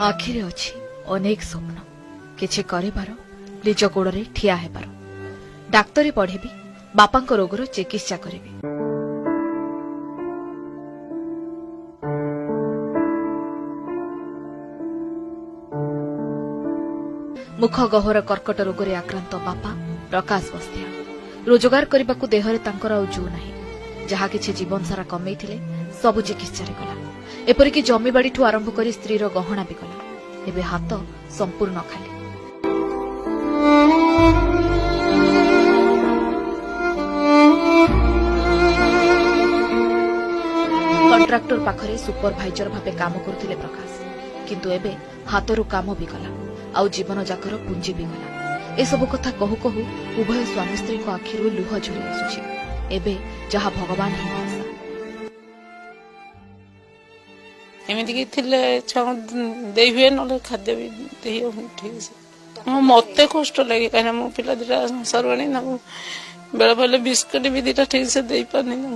आखिरे अच्छी अनेक स्वप्न किछि करिबार निज गोड़े ठिया हेबार डाक्तरी पढ़ेबी बापांक रोगर चिकित्सा करेबी। मुख गहर कर्कट रोगरे आक्रांत बापा प्रकाश बस्तिया रोजगार करने को देहरे तांकर आउ जू नहीं जहा किछि जीवन सारा कमई थिले सबु चिकित्सा रे गला एपरिक जमीबाड़ी ठू आरंभ कर स्त्रीर गहना भी गला एबे हाथ संपूर्ण खाली। कंट्राक्टर पाखरे सुपरभाइजर भावे काम करुथिले प्रकाश किंतु एबे हाथरू काम भी गला आउ जीवन जाकर पुंजी भी गला। ए सब कथा कहू कहू उभय स्वामी स्त्री को आखिरु लुह झरी आसुछि एबे जहा भगवान ही भरसा। एमती कि दे हुए ना खाद्य भी दे ठीक से मत कष्ट लगे कहीं मो पिला दीटा सरवाणी ना बेले बेले बिस्कुट भी दीटा ठीक से दे पानी ना।